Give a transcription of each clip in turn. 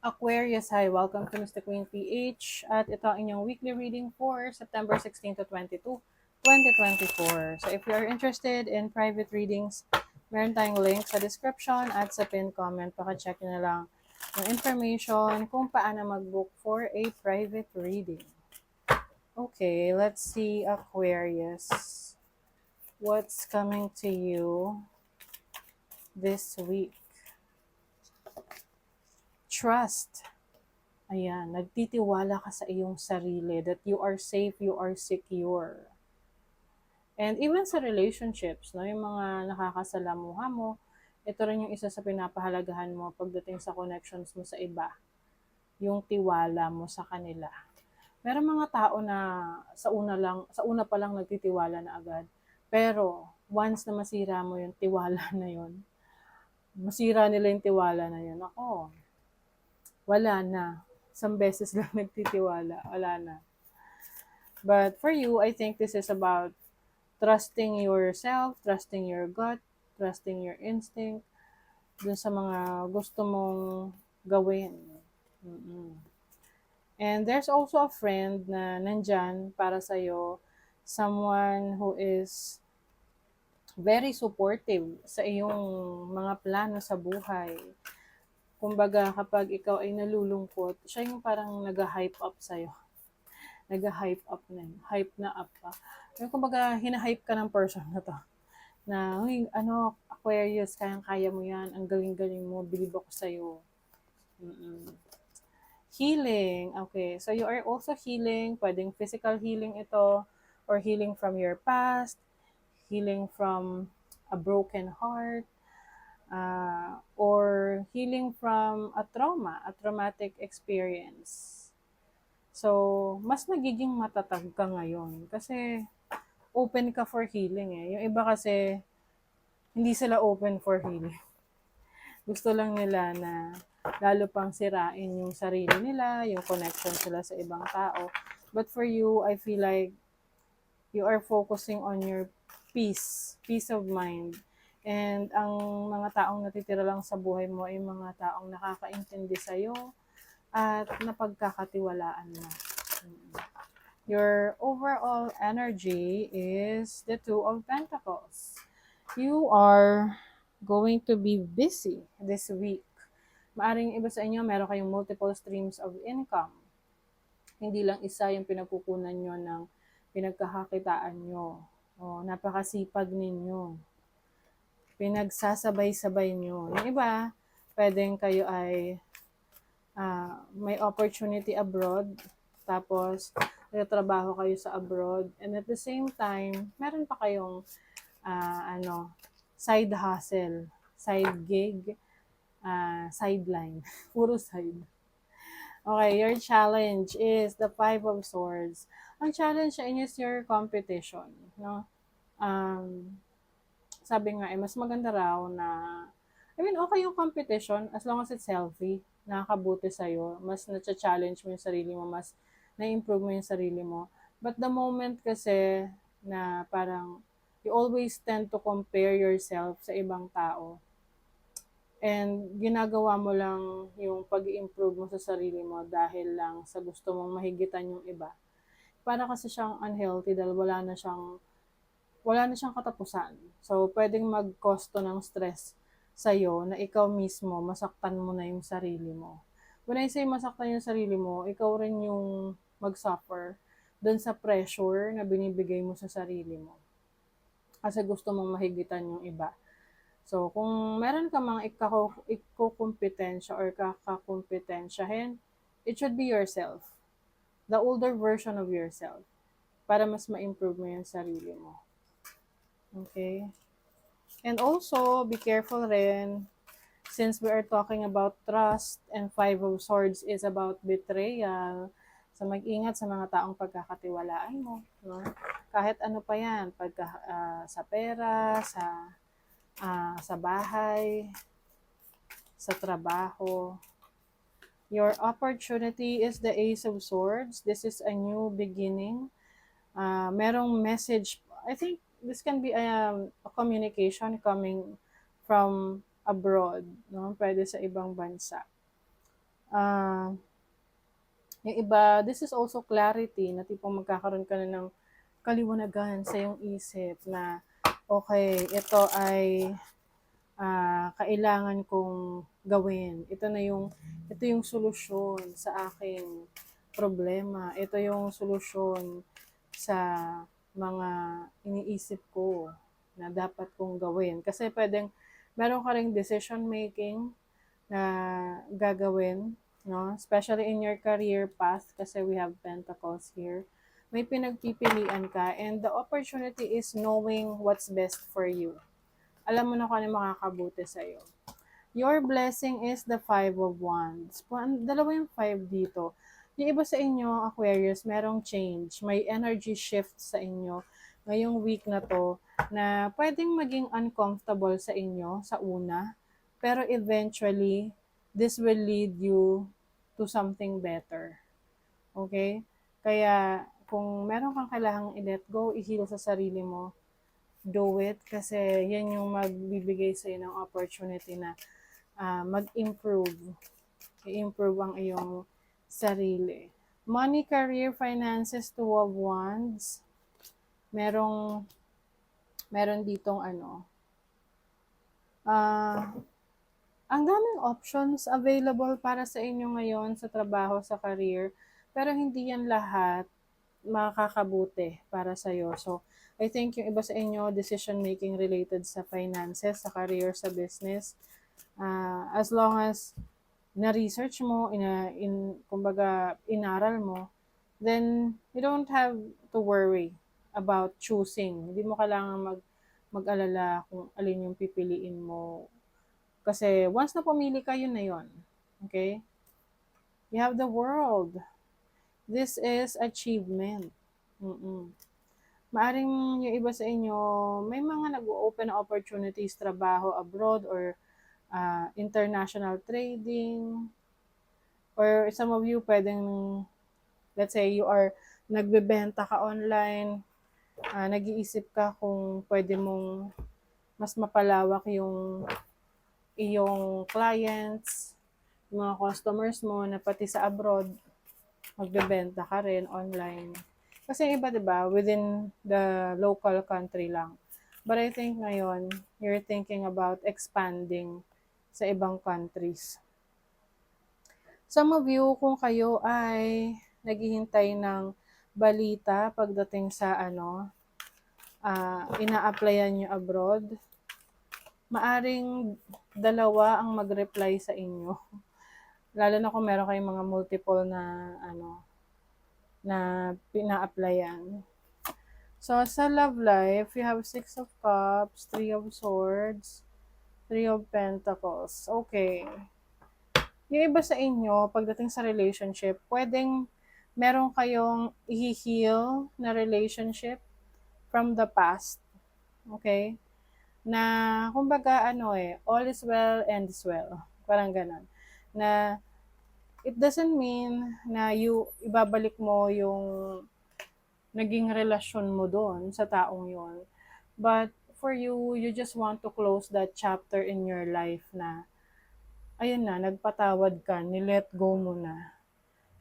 Aquarius, hi! Welcome to Mr. Queen PH at ito ang inyong weekly reading for September 16 to 22, 2024. So if you are interested in private readings, meron tayong link sa description at sa pinned comment. Paka-check nyo na lang yung information kung paano mag-book for a private reading. Okay, let's see Aquarius. What's coming to you this week? Trust. Ayan, nagtitiwala ka sa iyong sarili that you are safe, you are secure. And even sa relationships, no, yung mga nakakasalamuha mo, ito rin yung isa sa pinapahalagahan mo pagdating sa connections mo sa iba, yung tiwala mo sa kanila. Meron mga tao na sa una pa lang nagtitiwala na agad. Pero once na masira mo yung tiwala na yun, masira nila yung tiwala na yun, ako, wala na. Isang beses lang nagtitiwala, wala na. But for you, I think this is about trusting yourself, trusting your gut, trusting your instinct, dun sa mga gusto mong gawin. Mm-mm. And there's also a friend na nandyan para sa'yo, someone who is very supportive sa iyong mga plano sa buhay. Kumbaga, kapag ikaw ay nalulungkot, siya yung parang nag-hype up sa'yo. Nag-hype up na yun. Hype na up pa. Yung kumbaga, hinahype ka ng person na to. Na, "Uy, ano, Aquarius, kayang-kaya mo yan. Ang galing-galing mo. Believe ako sa'yo." Mm-mm. Healing. Okay. So, you are also healing. Pwedeng physical healing ito or healing from your past, healing from a broken heart, or healing from a trauma, a traumatic experience. So, mas nagiging matatag ka ngayon kasi open ka for healing eh. Yung iba kasi, hindi sila open for healing. Gusto lang nila na lalo pang sirain yung sarili nila, yung connection sila sa ibang tao. But for you, I feel like you are focusing on your peace of mind. And ang mga taong natitira lang sa buhay mo ay mga taong nakakaintindi sa'yo at napagkakatiwalaan mo. Your overall energy is the Two of Pentacles. You are going to be busy this week. Maaring iba sa inyo, meron kayong multiple streams of income. Hindi lang isa yung pinagkukunan nyo ng pinagkakakitaan nyo. O, napakasipag ninyo. Pinagsasabay-sabay nyo. Yung iba, pwedeng kayo ay may opportunity abroad, tapos nagtatrabaho kayo sa abroad, and at the same time, meron pa kayong side hustle, side gig, sideline, puro side. Okay, your challenge is the Five of Swords. Ang challenge sa inyo is your competition, no? Sabi nga, mas maganda raw na, okay yung competition as long as it's healthy, nakakabuti sa'yo, mas na-challenge mo yung sarili mo, mas na-improve mo yung sarili mo. But the moment kasi na parang you always tend to compare yourself sa ibang tao, and ginagawa mo lang yung pag-improve mo sa sarili mo dahil lang sa gusto mong mahigitan yung iba. Para kasi siyang unhealthy dahil wala na siyang katapusan. So, pwedeng mag-cause to ng stress sa'yo na ikaw mismo, masaktan mo na yung sarili mo. When I say masaktan yung sarili mo, ikaw rin yung mag-suffer dun sa pressure na binibigay mo sa sarili mo. Kasi gusto mong mahigitan yung iba. So, kung meron ka mga ikukumpetensya or kakakumpetensyahin, it should be yourself. The older version of yourself. Para mas ma-improve mo yung sarili mo. Okay? And also, be careful rin, since we are talking about trust and Five of Swords is about betrayal, so mag-ingat sa mga taong pagkakatiwalaan mo. No? Kahit ano pa yan, sa pera, sa bahay, sa trabaho. Your opportunity is the Ace of Swords. This is a new beginning. Merong message. I think this can be a communication coming from abroad. No? Pwede sa ibang bansa. Ah, yung iba, this is also clarity na tipong magkakaroon ka na ng kaliwanagan sa iyong isip na okay, kailangan kong gawin. Ito yung solusyon sa aking problema. Ito yung solusyon sa mga iniisip ko na dapat kong gawin. Kasi meron ka ring decision making na gagawin, no? Especially in your career path, kasi we have pentacles here. May pinagpipilian ka, and the opportunity is knowing what's best for you. Alam mo na kung ano makakabuti sa'yo. Your blessing is the Five of Wands. Dalawa yung five dito. Yung iba sa inyo, Aquarius, merong change. May energy shift sa inyo ngayong week na to na pwedeng maging uncomfortable sa inyo sa una, pero eventually, this will lead you to something better. Okay? Kaya, kung meron kang kailangang i-let go, i-heal sa sarili mo, do it kasi yan yung magbibigay sa ng opportunity na mag-improve. I-improve ang iyong sarili. Money, career, finances, Two of Wands. Merong ditong ang daming options available para sa inyo ngayon sa trabaho, sa career, pero hindi yan lahat makakabuti para sa iyo. So, I think yung iba sa inyo, decision making related sa finances, sa career, sa business, as long as na-research mo, kumbaga, inaral mo, then you don't have to worry about choosing. Hindi mo kailangan mag-alala kung alin yung pipiliin mo. Kasi once na pumili ka, yun na yun. Okay? You have the world. This is achievement. Maaring yung iba sa inyo, may mga nag-open na opportunities, trabaho abroad, or international trading, or some of you pwedeng, let's say you are nagbebenta ka online, nag-iisip ka kung pwede mong mas mapalawak yung iyong clients, mga customers mo na pati sa abroad, magbebenta ka rin online. Kasi yung iba, diba, within the local country lang. But I think ngayon, you're thinking about expanding sa ibang countries. Some of you, kung kayo ay naghihintay ng balita pagdating sa ina-applyan nyo abroad, maaring dalawa ang mag-reply sa inyo. Lalo na kung meron kayong mga multiple na pina-applyan. So, sa love life, you have Six of Cups, Three of Swords, Three of Pentacles. Okay. Yung iba sa inyo, pagdating sa relationship, pwedeng meron kayong i-heal na relationship from the past. Okay? Na, kumbaga, all is well, ends well. Parang ganon. Na, it doesn't mean na ibabalik mo yung naging relasyon mo doon sa taong yon. But for you, you just want to close that chapter in your life na, ayun na, nagpatawad ka, ni-let go mo na.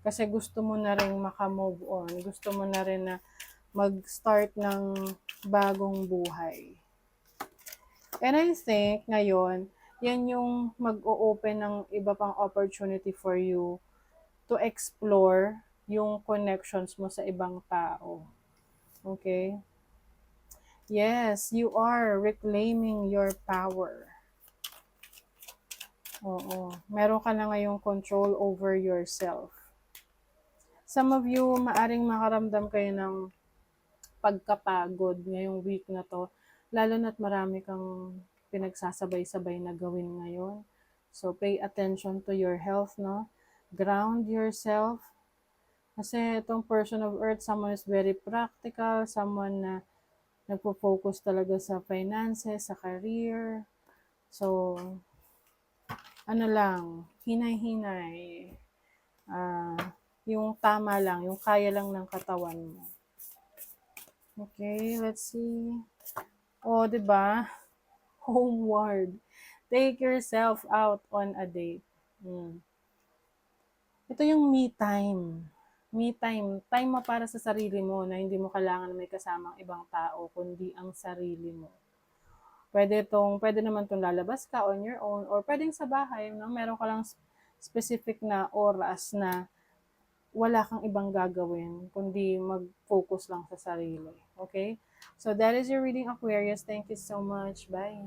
Kasi gusto mo na rin makamove on. Gusto mo na rin na mag-start ng bagong buhay. And I think ngayon, yan yung mag-o-open ng iba pang opportunity for you to explore yung connections mo sa ibang tao. Okay? Yes, you are reclaiming your power. Oo. Meron ka na ngayong control over yourself. Some of you, maaring makaramdam kayo ng pagkapagod ngayong week na to. Lalo na't marami kang pinagsasabay-sabay na gawin ngayon. So, pay attention to your health, no? Ground yourself. Kasi itong person of earth, someone is very practical, someone na nagpo-focus talaga sa finances, sa career. So, hinay-hinay. Yung tama lang, yung kaya lang ng katawan mo. Okay, let's see. Oh, diba? Homeward. Take yourself out on a date. Ito yung me time. Me time. Time mo para sa sarili mo na hindi mo kailangan may kasamang ibang tao, kundi ang sarili mo. Pwede naman tong lalabas ka on your own or pwedeng sa bahay, no? Meron ka lang specific na oras na wala kang ibang gagawin, kundi mag-focus lang sa sarili. Okay? So that is your reading, Aquarius. Thank you so much. Bye.